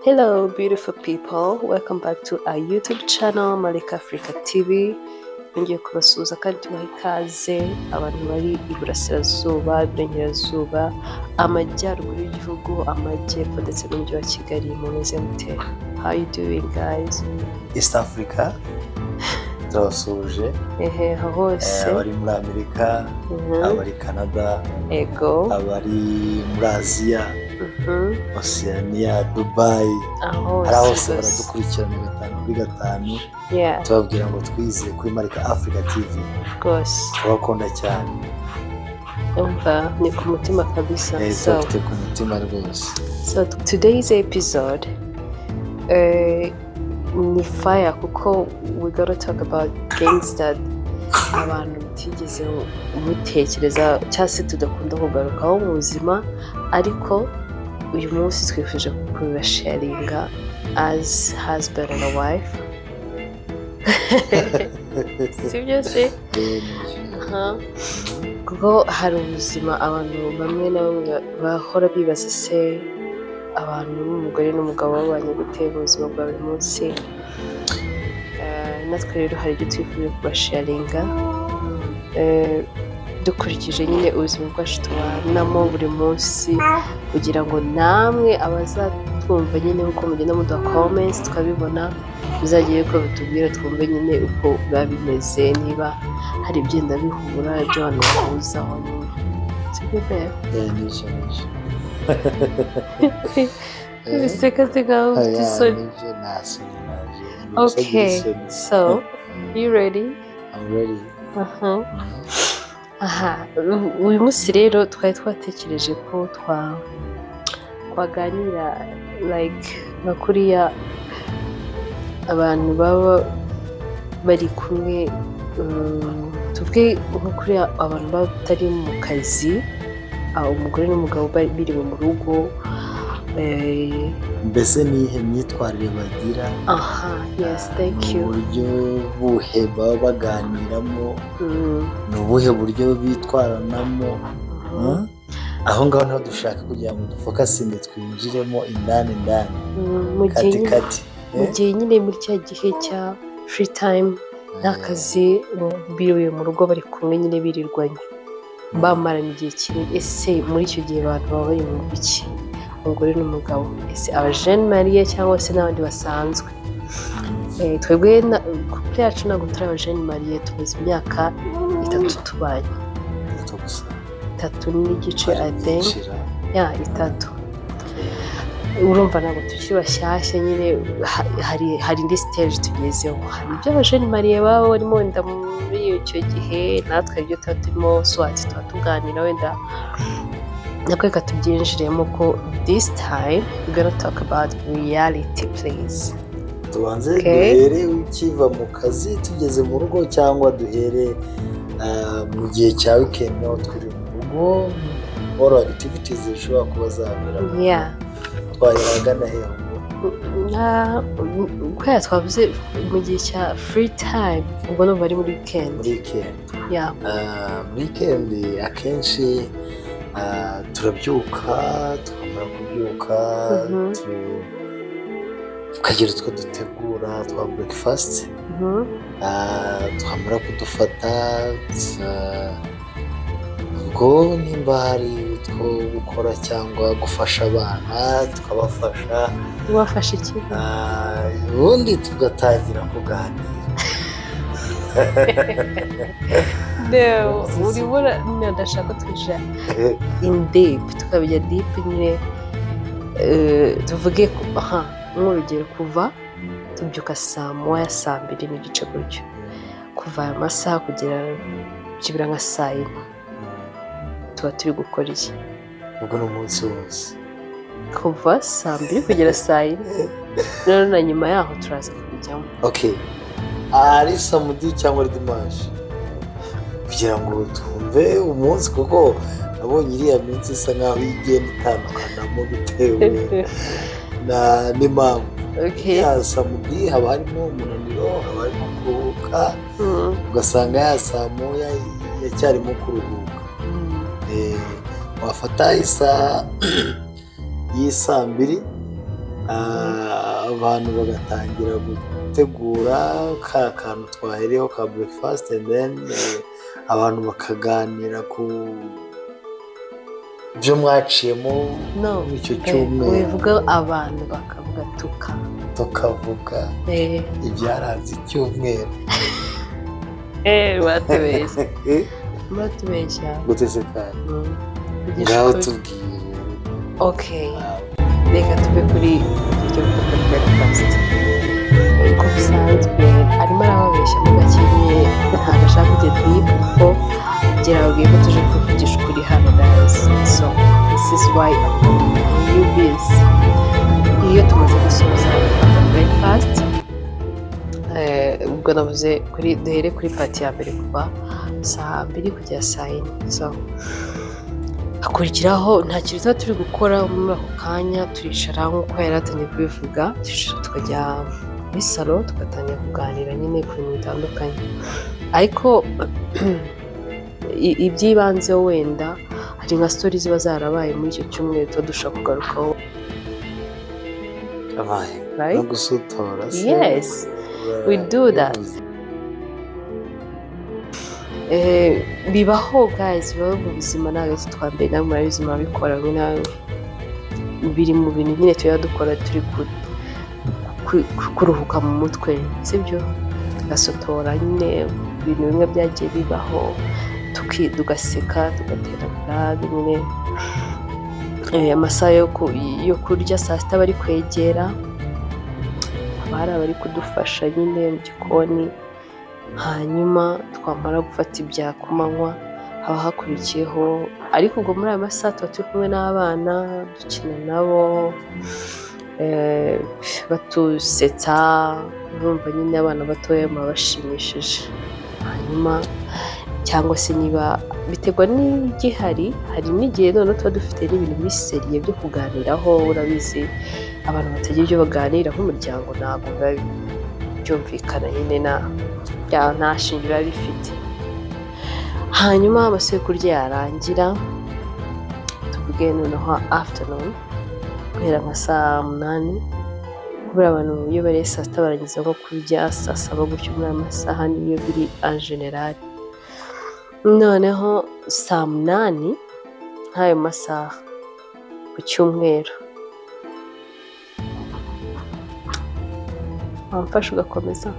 Hello, beautiful people. Welcome back to our YouTube channel, Marital Africa TV. Ngiye kubasuhuza kandi tubaha ikaze abantu bari iburasirazuba, iburengerazuba, amajyaruguru y'igihugu, amajyepfo ndetse n'umujyi wa Kigali. Mumeze mute? How you doing, guys? East Africa turabasuhuje. Hose. Abari muri Amerika, abari Canada, Ego. abari muri Aziya, Oceania, Dubai, hari hose baradukurikirana gatanu kuri gatanu. Tubabwira ngo twize kuri Marital Africa TV. Rwose. Turabakunda cyane. Umva ni ku mutima kabisa. Tufite ku mutima rwose. So today's episode ni fire kuko we gotta talk about things that abantu batigeze mutekereza cyangwa se tudakunda kugarukaho mu buzima, ariko uyu munsi twifuje kubasharinga as husband and a wife. Sibyo se? Kuko hari ubuzima abantu bamwe na bamwe bahora bibaza se abantu n'umugore n'umugabo babanye gute mu buzima bwa buri munsi. Natwe rero hari ibyo twifuje kubasharinga dukurikije nyine ubuzima bwacu tubanamo buri munsi, kugira ngo namwe abazatwumva nyine uko mugenda muduha comments tukabibona, muzagire ko bitubwira twumve nyine uko biba bimeze, niba hari ibyenda bihura ibyo abantu bahuzaho nyine. Sibyo be? Biseka zikaho ufite isoni. Okay, so you ready? I'm ready. Uyu munsi rero twari twatekereje ko twaganira like nka kuriya abantu baba bari kumwe, tuvuge nko kuriya abantu baba batari mu kazi, umugore n'umugabo biri mu rugo, mbese nihe myitwarire bagira. Yes, thank you. Uburyo buhe baba baganiramo, ni ubuhe buryo bitwaranamo. Aho ngaho niho dushaka kugira ngo dufokasinge twinjiremo indani kati mu gihe nyine muri cya gihe cya free time, nta kazi, biriwe mu rugo bari kumwe nyine birirwanye bamarana igihe kinini. Ese muri icyo gihe abantu baba bari mu biki, umugore n'umugabo? Ese abajene mariye cyangwa se n'abandi basanzwe? Twebwe couple yacu ntabwo turi abajene mariye, tumaze imyaka 3 tubanye. 3 n'igice I think. 3. Urumva ntabwo tukiri bashyashya nyine, hari indi stage tugezeho. Hari ibyo abajene mariye baba barimo wenda muri icyo gihe, natwe ibyo tuba turimo swati tuba tuganira, wenda nako reka tubyinjiremo ko this time we're gonna talk about reality, please. Tubanze duhere ukiva mu kazi tugeze mu rugo, cyangwa duhere mu gihe cya weekend aho turi mu rugo, all activities zishobora kuba zabera. Twayiragana hehe? Kubera twavuze mu gihe cya free time, ubwo no bari muri weekend. Muri weekend akenshi turabyuka, twamara kubyuka tukagira utwo dutegura twa breakfast, twamara kudufata ubwo nimba hari utwo gukora cyangwa gufasha abana tukabafasha. Wafashe iki? Ubundi tugatangira kuganira. Uribura ndashaka twinjira in deep, tukabijya deep nyine. Tuvuge nk'urugero, kuva tubyuka saa 1 saa 2 n'igice gutyo, kuva aya masaha kugera kibira nka saa 4 tuba turi gukora iki? Ubwo ni umunsi wose kuva saa 2 kugera saa 4. Rero na nyuma yaho turaza kubijyamo. Okay, ari samedi cyangwa dimanche, kugira ngo twumve umunsi, kuko nabonye iriya minsi isa nkaho igenda itandukanamo bitewe n'impamvu. Ya samedi haba harimo umunaniro, haba harimo kuruhuka, ugasanga ya saa 1 yacyarimo kuruhuka. wafata isaha y'isaa 2 abantu bagatangira gutegura ka kantu twahereyeho ka breakfast and then abantu bakaganira ku byo mwaciyemo muri icyo cyumweru. Wivuga abantu bakavuga tukavuga ibyaranze icyumweru. Batubeshya gute se kandi ngaho tubwire. Okay, reka tuve kuri ibyo gufata breakfast. Uko bisanzwe arimo arababeshya mu gakenye, ntabwo ashaka kujya deep kuko kugira ngo ko tuje kuvugisha ukuri hano guys. So this is why you this. Iyo tumaze gusoza breakfast, ubwo navuze duhere kuri pati ya mbere kuva saa 2 kugera saa 4. So hakurikiraho nta kintu tuba turi gukora muri ako kanya, turicara nk'uko yari atangiye kubivuga, turicara tukajya muri salo tugatangira kuganira nyine ku bintu bitandukanye, ariko iby'ibanze wenda hari nka stories ziba zarabaye muri icyo cyumweru tuba dushaka kugarukaho. No gusutora. Yes, we do that. Bibaho guys, bibaho mu buzima, ntabwo twambaye namwe murabizi murabikora nawe, biri mu bintu nyine tuba dukora turi kuruhuka mu mutwe, sibyo? Tugasotora nyine ibintu bimwe byagiye bibaho, tugaseka, tugatera burage nyine. Amasaha yo kurya saa 6 bari kwegera, abari abari kudufasha nyine mu gikoni, hanyuma twamara gufata ibya kumanywa haba hakurikiyeho, ariko ubwo muri aya masaha tuba turi kumwe n'abana dukina nabo, batusetsa, urumva nyine abana batoya baba bashimishije. Hanyuma cyangwa se niba biterwa n'igihari, hari n'igihe none tuba dufite n'ibintu biseriye byo kuganiraho, urabizi abantu batagira ibyo baganira nk'umuryango ntabwo biba byumvikana nyine, nta shingiro biba bifite. Hanyuma amasaha yo kurya yarangira, tuvuge noneho afternoon guhera nka saa 8, kubera abantu iyo bariye saa 6 barangiza nko kurya saa 7 gutyo, muri aya masaha niyo biri en general. Noneho saa 8 nk'ayo masaha ku cyumweru wamfasha ugakomeza.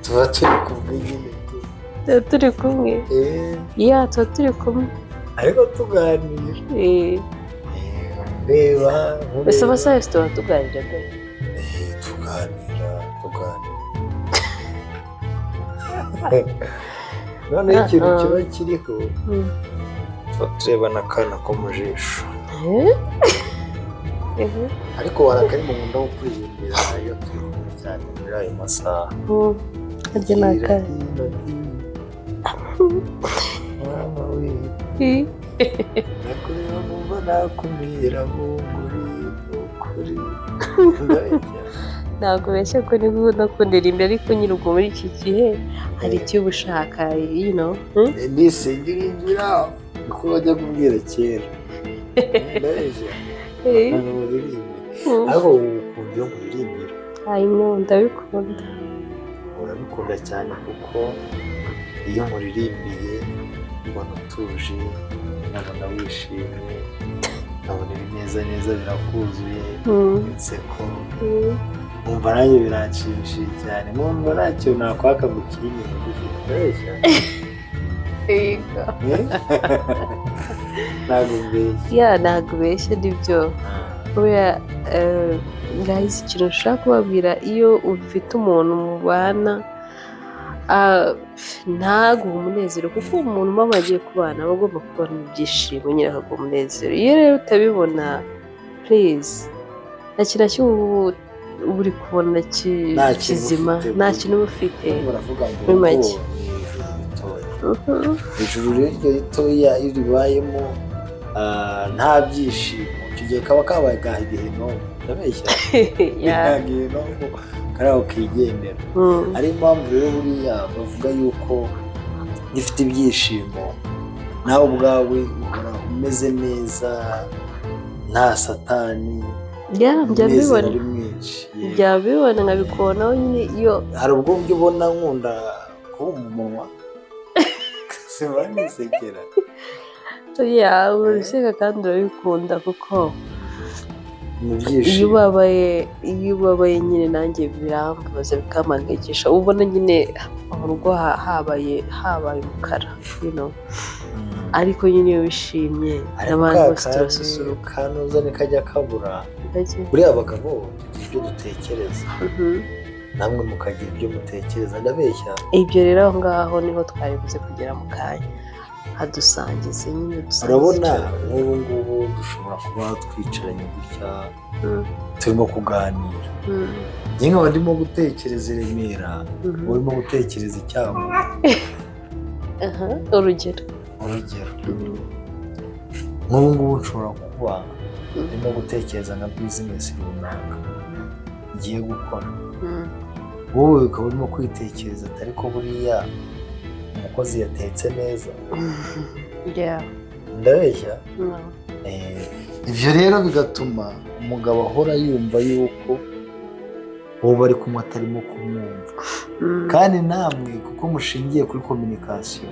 tuba turi kumwe nyine, tuba turi kumwe, tuba turi kumwe ariko tuganira. Reba mbese amasaha yose tuba tuganira noneho ikintu kiba kiriho, tuba tureba n'akana ko mu jisho, ariko warakari mu munda wo kwiyumvira iyo turi kumwe cyane muri ayo masaha. harya ni akana mama we, nakureba mumva nakumira bunguri ukuri. ntabwo beshya ko niba unakundira imbere, ariko nyine ubwo muri iki gihe hari icyo uba ushaka, nisingiringira uko bajya kubwira kera. Ndabeshya abantu muririmbe, ariko ukunda iyo muririmbira. ndabikunda. Urabikunda cyane kuko iyo muririmbiye ubona utuje, nkabona wishimye, nkabona ibineza neza birakuzuye, inseko, numva nanjye biranshimishije cyane, numva ntacyo nakwaka ngo kiri inyuma gifite. Ndabeshya ntabwo mbeshya. Ntabwo ubeshya, nibyo. Kubera guys, ikintu ushaka kubabwira, iyo ufite umuntu mubana ntaguhe umunezero, kuko umuntu uba agiye kubana aba agomba kubona ibyishimo nyine, akaguha umunezero. Iyo rero utabibona, please, nta kintu na kimwe uba uri kubona kizima, nta kintu uba ufite muri make. Ijuru rero ritoya iyo ribayemo nta byishimo, icyo gihe kaba kabaye gahigihenomu. Ndabeshya gahigihenomu kariho kigendera. Ari impamvu rero buriya bavuga yuko gifite ibyishimo nawe ubwawe uhora umeze neza nta satani njya umunezero mbibona ari mwinshi. njya mbibona nkabikubonaho nyine iyo hari ubwo buryo ubona nkunda kuba umunwa siba nisekera uraseka kandi urabikunda kuko mu iyo byishimo. ubabaye nyine nanjye birambabaza bikampangayikisha ubona nyine mu rugo habaye umukara ariko nyine iyo wishimye n'abantu bose turasusuruka. kanuza nikajya kabura buriya abagabo tugira ibyo dutekereza namwe mukagira ibyo mutekereza ndabeshya. ibyo rero aho ngaho niho twaribuze kugera mu kanya hadusangize nyine urabona nk'ubu ngubu dushobora kuba twicaranye gutya turimo kuganira njye nkaba ndimo gutekereza i Remera urimo gutekereza icyago. urugero nk'ubu ngubu nshobora kuba ndimo gutekereza nka bizinesi runaka ngiye gukora wowe ukaba urimo kwitekereza ariko buriya umukozi yatetse neza. ndabeshya. ibyo rero bigatuma umugabo ahora yumva yuko uwo bari kumwe atarimo kumwumva kandi namwe kuko mushingiye kuri kominikasiyo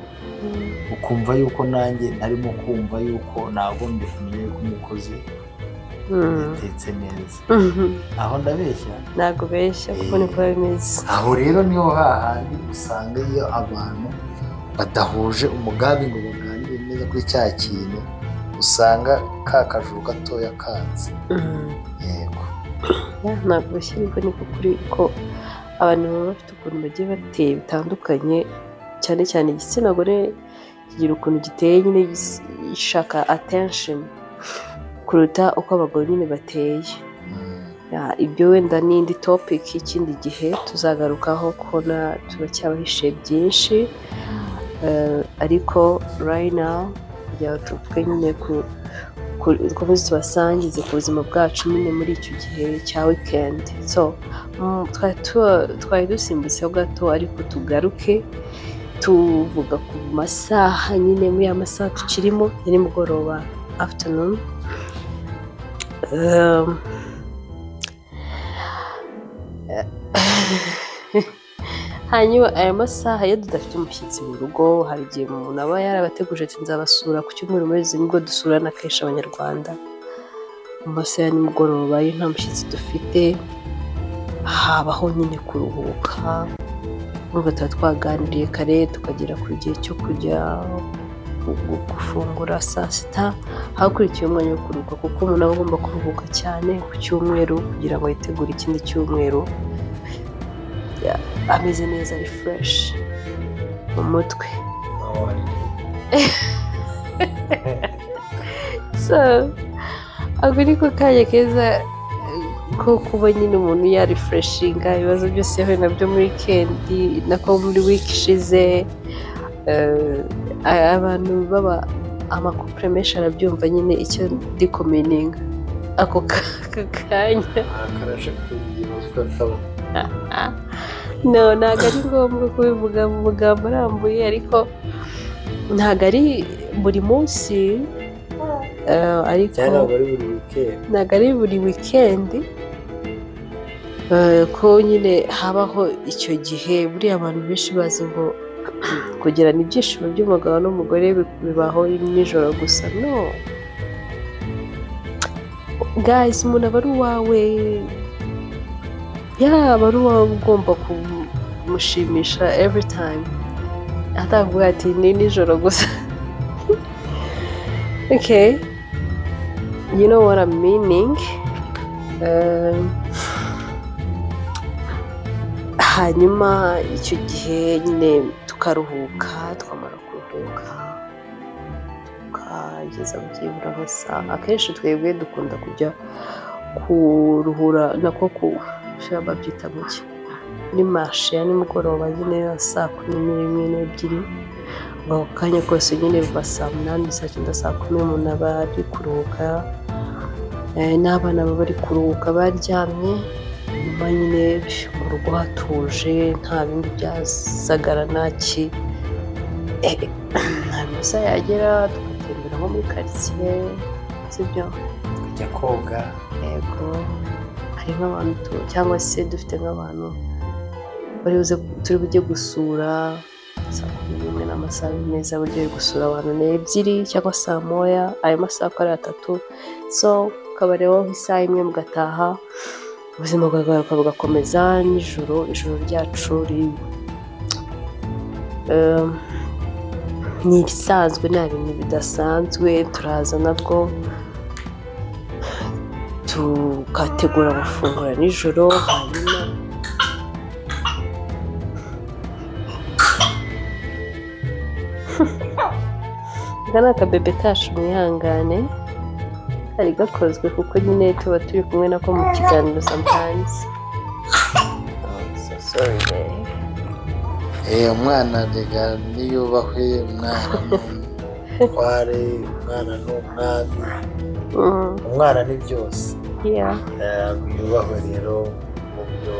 ukumva yuko nanjye ntarimo kumva yuko nagombye kumenya yuko umukozi yatetse neza. aho ndabeshya ntabwo beshya kuko niko bimeze. aho rero niho hahandi usanga iyo abantu badahuje umugambi ngo baganire neza kuri cya kintu usanga ka kajuru gatoya kanze. yego ntabwo beshya ariko niko kuri ko abantu baba bafite ukuntu bagiye bateye bitandukanye cyane cyane igitsina gore kigira ukuntu giteye nyine gishaka attention kuruta uko abagore nyine bateye. ibyo wenda n'indi topic y'ikindi gihe tuzagarukaho kubona turacyabahishe byinshi ariko right now kugira ngo tuvuge nyine dukomeze tubasangize ku buzima bwacu nyine muri icyo gihe cya weekend. So twari dusimbutseho gato ariko tugaruke tuvuga ku masaha nyine muri ya masaha tukirimo ya nimugoroba afternoon. hanyuma aya masaha iyo tudafite umushyitsi mu rugo hari igihe umuntu aba yarabateguje ati nzabasura ku cyumweru muri izi nibwo dusurana kenshi abanyarwanda mu masaha ya nimugoroba iyo nta mushyitsi dufite habaho nyine kuruhuka nubwo tuba twaganiriye kare tukagera ku gihe cyo kujya gufungura saa sita hakurikiye umwanya wo kuruhuka kuko umuntu aba agomba kuruhuka cyane ku cyumweru kugira ngo yitegure ikindi cyumweru ameze neza ari fureshi mu mutwe. so ako niko kanya keza ko kuba nyine umuntu yarifureshinga ibibazo byose yahuye nabyo muri wikendi nako muri wiki ishize. abantu baba amakupure menshi arabyumva nyine icyo ndi kumininga ako kanya akarashe kubibazo kaba no ntabwo ari ngombwa kubivuga mu magambo arambuye ariko ntabwo ari buri munsi ariko ntabwo ari buri wikendi ko nyine habaho icyo gihe buriya abantu benshi bazi ngo kugirana ibyishimo by'umugabo n'umugore bibaho nijoro gusa. no guys umuntu aba ari uwawe yaba ari uwawe ugomba kumushimisha every time atavuga ati ni nijoro gusa. okay you know what I'm meaning. hanyuma icyo gihe nyine tukaruhuka twamara kuruhuka tukageza byibura amasaha akenshi twebwe dukunda kujya kuruhura nako babyita muke ni marshe ya nimugoroba nyine ya saa 11 n'ebyiri ngo kanya kose nyine biva saa 8 saa 9 saa 10 umuntu aba ari kuruhuka n'abana baba bari kuruhuka baryamye nyuma nyine mu rugo hatuje nta bindi byazagarana nta masaha yagera tugatembera kugenda nko muri karitsiye sibyo kujya koga yego hari nk'abantu cyangwa se dufite nk'abantu turi bujye gusura saa 11 n'amasaha meza buryo gusura abantu n'ebyiri cyangwa saa moya ayo masaha ko ari 3 so ukabareho isaha imwe mugataha ubuzima bwawe bugakomeza nijoro ijoro ryacu ni ibisanzwe nta bintu bidasanzwe turaza nabwo tukategura amafunguro nijoro hanyuma aka ni akabebe kacu mwihangane kari gakozwe kuko nyine tuba turi kumwe nako mu kiganiro sometimes. So sorry. Umwana rega niyubahwe, umwana n'umutware, umwana n'umwami, umwana ni byose. Yubahwe rero mu byo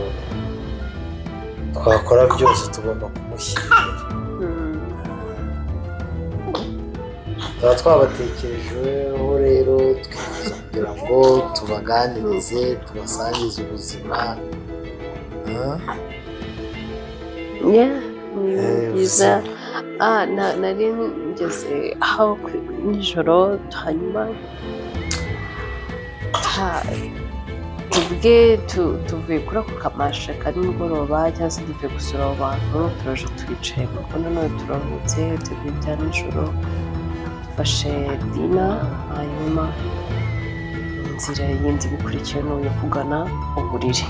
twakora byose tugomba kumushyigikira. Tuba twabatekerejeho rero twifuza kugira ngo tubaganirize tubasangize ubuzima. Ni byiza. Nari ngeze aho nijoro hanyuma tuvuye kuri ako kamashe ka nimugoroba cyangwa se tuvuye gusura abo bantu turaje twicaye kuko nanone turaruhutse tuvuye ibya nijoro dufashe dina hanyuma inzira yindi gukurikiye n'uyo kugana uburiri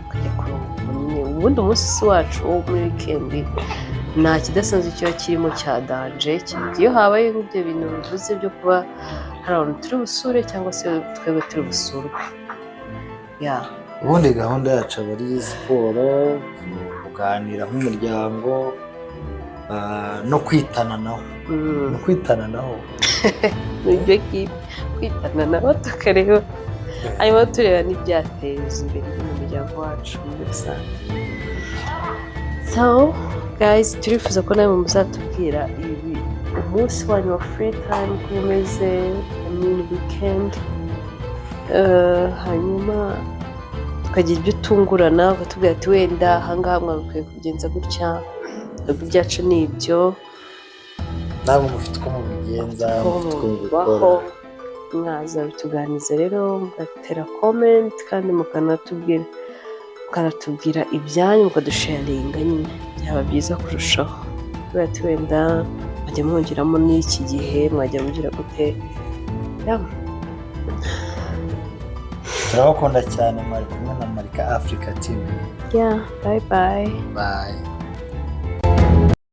ukajya kuruhuka nyine. Ubundi umunsi wacu wo muri wikendi nta kidasanzwe kiba kirimo cya danje, iyo habaye nk'ibyo bintu bivuze byo kuba hari abantu turi busure cyangwa se twebwe turi busurwe. Ubundi gahunda yacu aba ari siporo, kuganira nk'umuryango no kwitananaho. No kwitananaho nibyo kwitananaho tukareba hanyuma tureba n'ibyateza imbere umuryango wacu muri rusange. So guys, turifuza ko nawe muzatubwira ibi umunsi wanyu wa free time uko umeze, weekend, hanyuma tukagira ibyo tungurana ukatubwira ati wenda ahangaha mwagakwiye kugenza gutya, ibyacu ni ibyo, namwe mufite uko mubigenza, mufite uko mubaho, mwaza bituganiza rero mugatera comment kandi mukanatubwira ibyanyu mukadusharinga nyine byaba byiza kurushaho. Tuba ati wenda mwajya mwongeramo n'iki gihe mwajya mugira gute. turabakunda cyane, mwari kumwe na Marika Africa TV. Bye bye. Bye.